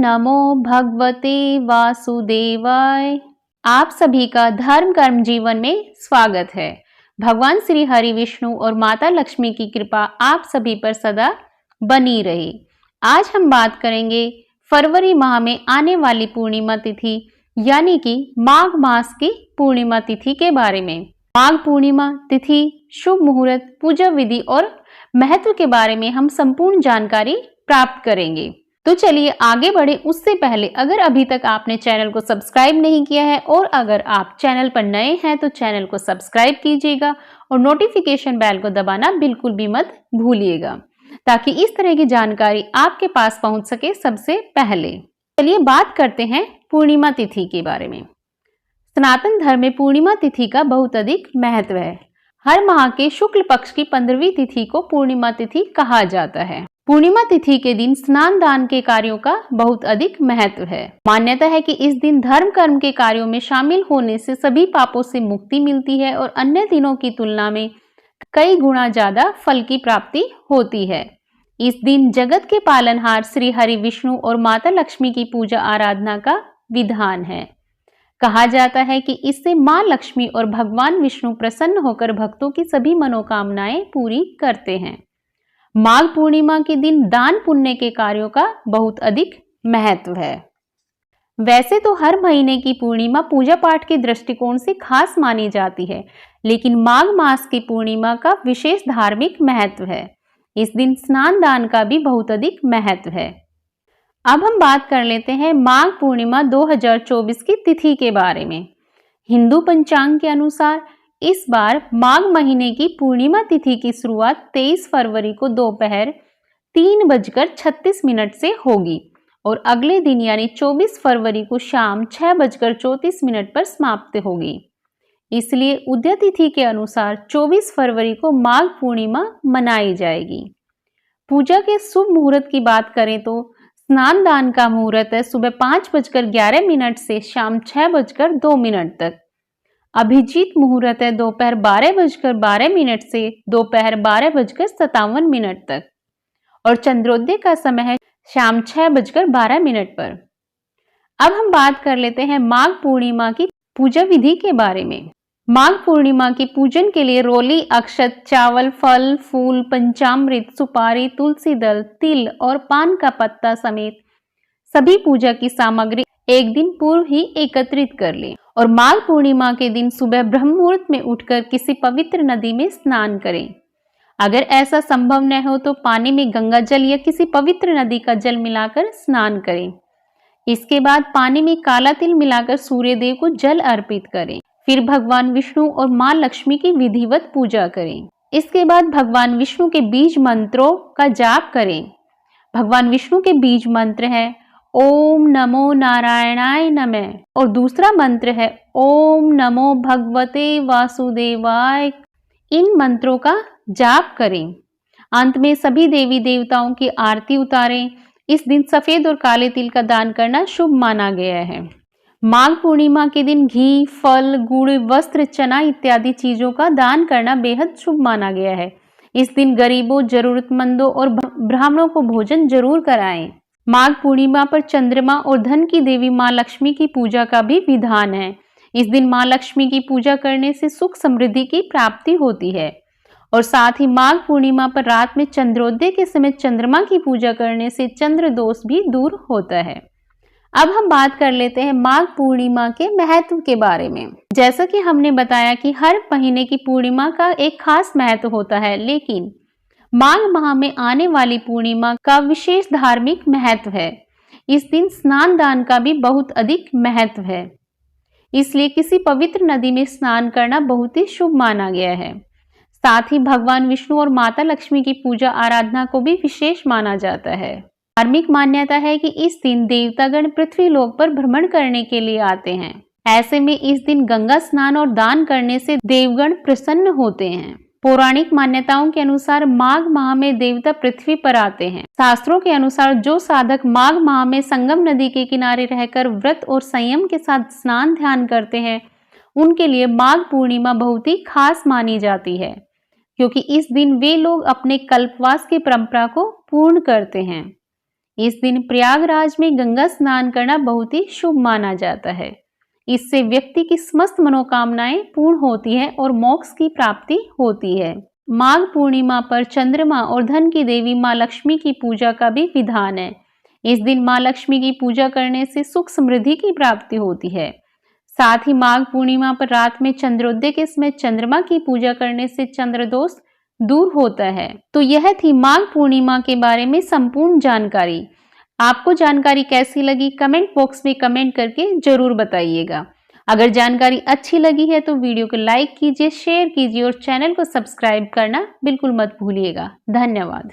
नमो भगवते वासुदेवाय। आप सभी का धर्म कर्म जीवन में स्वागत है। भगवान श्री हरि विष्णु और माता लक्ष्मी की कृपा आप सभी पर सदा बनी रहे। आज हम बात करेंगे फरवरी माह में आने वाली पूर्णिमा तिथि यानी कि माघ मास की पूर्णिमा तिथि के बारे में। माघ पूर्णिमा तिथि, शुभ मुहूर्त, पूजा विधि और महत्व के बारे में हम संपूर्ण जानकारी प्राप्त करेंगे। तो चलिए आगे बढ़े उससे पहले अगर अभी तक आपने चैनल को सब्सक्राइब नहीं किया है और अगर आप चैनल पर नए हैं तो चैनल को सब्सक्राइब कीजिएगा और नोटिफिकेशन बेल को दबाना बिल्कुल भी मत भूलिएगा ताकि इस तरह की जानकारी आपके पास पहुंच सके सबसे पहले। चलिए बात करते हैं पूर्णिमा तिथि के बारे में। सनातन धर्म में पूर्णिमा तिथि का बहुत अधिक महत्व है। हर माह के शुक्ल पक्ष की 15वीं तिथि को पूर्णिमा तिथि कहा जाता है। पूर्णिमा तिथि के दिन स्नान दान के कार्यों का बहुत अधिक महत्व है। मान्यता है कि इस दिन धर्म कर्म के कार्यों में शामिल होने से सभी पापों से मुक्ति मिलती है और अन्य दिनों की तुलना में कई गुना ज्यादा फल की प्राप्ति होती है। इस दिन जगत के पालनहार श्री हरि विष्णु और माता लक्ष्मी की पूजा आराधना का विधान है। कहा जाता है कि इससे मां लक्ष्मी और भगवान विष्णु प्रसन्न होकर भक्तों की सभी मनोकामनाएं पूरी करते हैं। माघ पूर्णिमा के दिन दान पुण्य के कार्यों का बहुत अधिक महत्व है। वैसे तो हर महीने की पूर्णिमा पूजा पाठ के दृष्टिकोण से खास मानी जाती है, लेकिन माघ मास की पूर्णिमा का विशेष धार्मिक महत्व है। इस दिन स्नान दान का भी बहुत अधिक महत्व है। अब हम बात कर लेते हैं माघ पूर्णिमा 2024 की तिथि के बारे में। हिंदू पंचांग के अनुसार इस बार माघ महीने की पूर्णिमा तिथि की शुरुआत 23 फरवरी को दोपहर 3:36 से होगी और अगले दिन यानी 24 फरवरी को शाम 6:34 पर समाप्त होगी। इसलिए उदय तिथि के अनुसार 24 फरवरी को माघ पूर्णिमा मनाई जाएगी। पूजा के शुभ मुहूर्त की बात करें तो स्नान दान का मुहूर्त है सुबह 5:11 से शाम 6:02 तक। अभिजीत मुहूर्त है दोपहर 12:12 से दोपहर 12:57 तक और चंद्रोदय का समय है शाम 6:12 पर। अब हम बात कर लेते हैं माघ पूर्णिमा की पूजा विधि के बारे में। माघ पूर्णिमा की पूजन के लिए रोली, अक्षत, चावल, फल, फूल, पंचामृत, सुपारी, तुलसी दल, तिल और पान का पत्ता समेत सभी पूजा की सामग्री एक दिन पूर्व ही एकत्रित कर लें और माघ पूर्णिमा के दिन सुबह ब्रह्म मुहूर्त में उठकर किसी पवित्र नदी में स्नान करें। अगर ऐसा संभव न हो तो पानी में गंगा जल या किसी पवित्र नदी का जल मिलाकर स्नान करें। इसके बाद पानी में काला तिल मिलाकर सूर्य देव को जल अर्पित करें। फिर भगवान विष्णु और मां लक्ष्मी की विधिवत पूजा करें। इसके बाद भगवान विष्णु के बीज मंत्रों का जाप करें। भगवान विष्णु के बीज मंत्र है ओम नमो नारायणाय नमः और दूसरा मंत्र है ओम नमो भगवते वासुदेवाय। इन मंत्रों का जाप करें। अंत में सभी देवी देवताओं की आरती उतारें। इस दिन सफेद और काले तिल का दान करना शुभ माना गया है। माघ पूर्णिमा के दिन घी, फल, गुड़, वस्त्र, चना इत्यादि चीजों का दान करना बेहद शुभ माना गया है। इस दिन गरीबों, जरूरतमंदों और ब्राह्मणों को भोजन जरूर कराएं। माघ पूर्णिमा पर चंद्रमा और धन की देवी मां लक्ष्मी की पूजा का भी विधान है। इस दिन मां लक्ष्मी की पूजा करने से सुख समृद्धि की प्राप्ति होती है और साथ ही माघ पूर्णिमा पर रात में चंद्रोदय के समय चंद्रमा की पूजा करने से चंद्र दोष भी दूर होता है। अब हम बात कर लेते हैं माघ पूर्णिमा के महत्व के बारे में। जैसा कि हमने बताया कि हर महीने की पूर्णिमा का एक खास महत्व होता है, लेकिन माघ माह में आने वाली पूर्णिमा का विशेष धार्मिक महत्व है। इस दिन स्नान दान का भी बहुत अधिक महत्व है, इसलिए किसी पवित्र नदी में स्नान करना बहुत ही शुभ माना गया है। साथ ही भगवान विष्णु और माता लक्ष्मी की पूजा आराधना को भी विशेष माना जाता है। धार्मिक मान्यता है कि इस दिन देवतागण पृथ्वी लोक पर भ्रमण करने के लिए आते हैं। ऐसे में इस दिन गंगा स्नान और दान करने से देवगण प्रसन्न होते हैं। पौराणिक मान्यताओं के अनुसार माघ माह में देवता पृथ्वी पर आते हैं। शास्त्रों के अनुसार जो साधक माघ माह में संगम नदी के किनारे रहकर व्रत और संयम के साथ स्नान ध्यान करते हैं, उनके लिए माघ पूर्णिमा बहुत ही खास मानी जाती है, क्योंकि इस दिन वे लोग अपने कल्पवास की परंपरा को पूर्ण करते हैं। इस दिन प्रयागराज में गंगा स्नान करना बहुत ही शुभ माना जाता है। इससे व्यक्ति की समस्त मनोकामनाएं पूर्ण होती है और मोक्ष की प्राप्ति होती है। माघ पूर्णिमा पर चंद्रमा और धन की देवी मां लक्ष्मी की पूजा का भी विधान है। इस दिन मां लक्ष्मी की पूजा करने से सुख समृद्धि की प्राप्ति होती है। साथ ही माघ पूर्णिमा पर रात में चंद्रोदय के समय चंद्रमा की पूजा करने से चंद्र दोष दूर होता है। तो यह थी माघ पूर्णिमा के बारे में संपूर्ण जानकारी। आपको जानकारी कैसी लगी कमेंट बॉक्स में कमेंट करके जरूर बताइएगा। अगर जानकारी अच्छी लगी है तो वीडियो को लाइक कीजिए, शेयर कीजिए और चैनल को सब्सक्राइब करना बिल्कुल मत भूलिएगा। धन्यवाद।